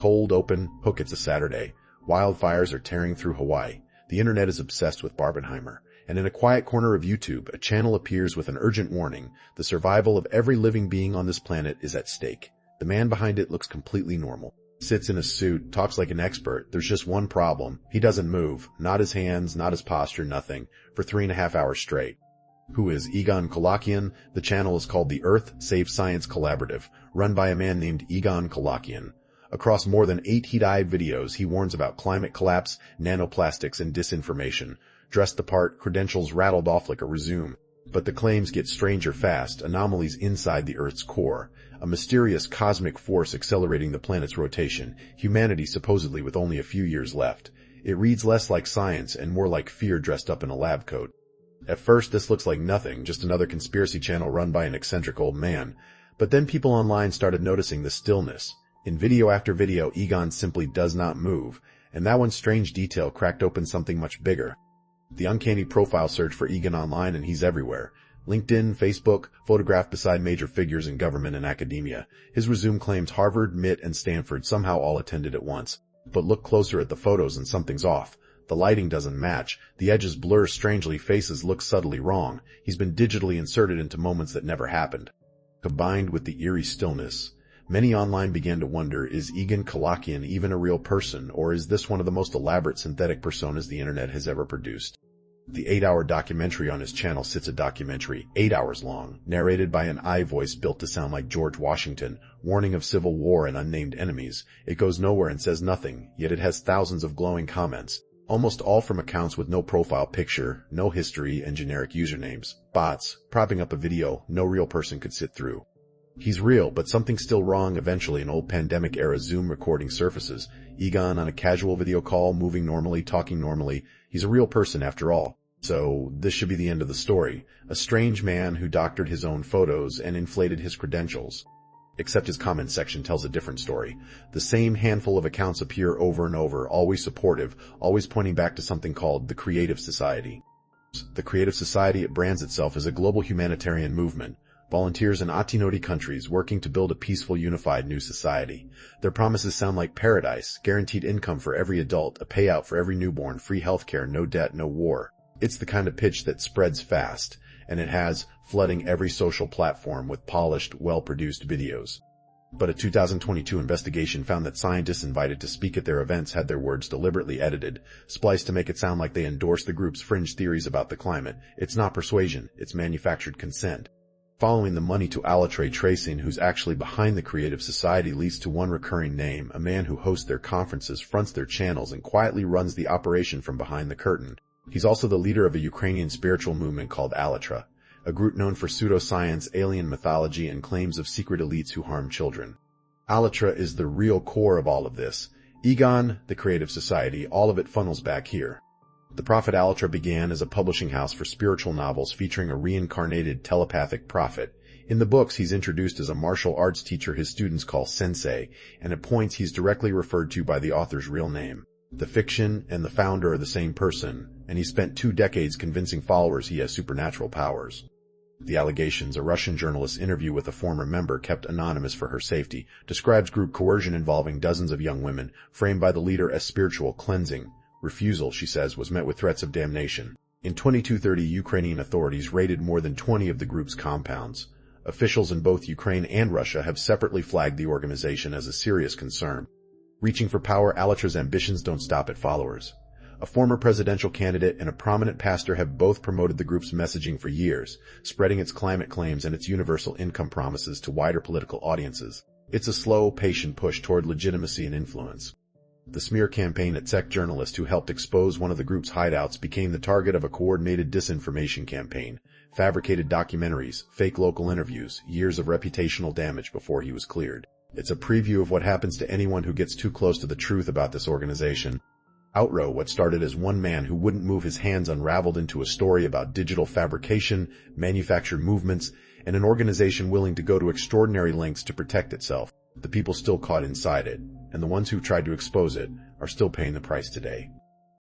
Cold open, hook, it's a Saturday. Wildfires are tearing through Hawaii. The internet is obsessed with Barbenheimer. And in a quiet corner of YouTube, a channel appears with an urgent warning. The survival of every living being on this planet is at stake. The man behind it looks completely normal. Sits in a suit, talks like an expert. There's just one problem. He doesn't move. Not his hands, not his posture, nothing. For 3.5 hours straight. Who is Egon Kolakian? The channel is called the Earth Save Science Collaborative, run by a man named Egon Kolakian. Across more than 8 heat-eyed videos, he warns about climate collapse, nanoplastics, and disinformation. Dressed the part, credentials rattled off like a resume. But the claims get stranger fast, anomalies inside the Earth's core. A mysterious cosmic force accelerating the planet's rotation, humanity supposedly with only a few years left. It reads less like science and more like fear dressed up in a lab coat. At first, this looks like nothing, just another conspiracy channel run by an eccentric old man. But then people online started noticing the stillness. In video after video, Egon simply does not move, and that one strange detail cracked open something much bigger. The uncanny profile search for Egon online, and he's everywhere. LinkedIn, Facebook, photographed beside major figures in government and academia. His resume claims Harvard, MIT, and Stanford somehow all attended at once. But look closer at the photos and something's off. The lighting doesn't match. The edges blur strangely, faces look subtly wrong. He's been digitally inserted into moments that never happened. Combined with the eerie stillness, many online began to wonder, is Egon Kolakian even a real person, or is this one of the most elaborate synthetic personas the internet has ever produced? The 8-hour documentary on his channel sits a documentary, 8 hours long, narrated by an AI voice built to sound like George Washington, warning of civil war and unnamed enemies. It goes nowhere and says nothing, yet it has thousands of glowing comments, almost all from accounts with no profile picture, no history, and generic usernames. Bots, propping up a video no real person could sit through. He's real, but something's still wrong. Eventually, an old pandemic-era Zoom recording surfaces. Egon on a casual video call, moving normally, talking normally. He's a real person after all. So, this should be the end of the story. A strange man who doctored his own photos and inflated his credentials. Except his comment section tells a different story. The same handful of accounts appear over and over, always supportive, always pointing back to something called the Creative Society. The Creative Society, it brands itself as a global humanitarian movement. Volunteers in Atinoti countries working to build a peaceful, unified new society. Their promises sound like paradise, guaranteed income for every adult, a payout for every newborn, free healthcare, no debt, no war. It's the kind of pitch that spreads fast, and it has, flooding every social platform with polished, well-produced videos. But a 2022 investigation found that scientists invited to speak at their events had their words deliberately edited, spliced to make it sound like they endorse the group's fringe theories about the climate. It's not persuasion, it's manufactured consent. Following the money to Alatra tracing who's actually behind the Creative Society leads to one recurring name, a man who hosts their conferences, fronts their channels, and quietly runs the operation from behind the curtain. He's also the leader of a Ukrainian spiritual movement called Alatra, a group known for pseudoscience, alien mythology, and claims of secret elites who harm children. Alatra is the real core of all of this. Egon, the Creative Society, all of it funnels back here. The prophet Alatra began as a publishing house for spiritual novels featuring a reincarnated telepathic prophet. In the books, he's introduced as a martial arts teacher his students call sensei, and at points he's directly referred to by the author's real name. The fiction and the founder are the same person, and he spent 2 decades convincing followers he has supernatural powers. The allegations, a Russian journalist's interview with a former member kept anonymous for her safety, describes group coercion involving dozens of young women, framed by the leader as spiritual cleansing. Refusal, she says, was met with threats of damnation. In 2230, Ukrainian authorities raided more than 20 of the group's compounds. Officials in both Ukraine and Russia have separately flagged the organization as a serious concern. Reaching for power, Alatra's ambitions don't stop at followers. A former presidential candidate and a prominent pastor have both promoted the group's messaging for years, spreading its climate claims and its universal income promises to wider political audiences. It's a slow, patient push toward legitimacy and influence. The smear campaign at Czech journalist who helped expose one of the group's hideouts became the target of a coordinated disinformation campaign, fabricated documentaries, fake local interviews, years of reputational damage before he was cleared. It's a preview of what happens to anyone who gets too close to the truth about this organization. Outrow, what started as one man who wouldn't move his hands, unraveled into a story about digital fabrication, manufactured movements, and an organization willing to go to extraordinary lengths to protect itself. The people still caught inside it, and the ones who tried to expose it, are still paying the price today.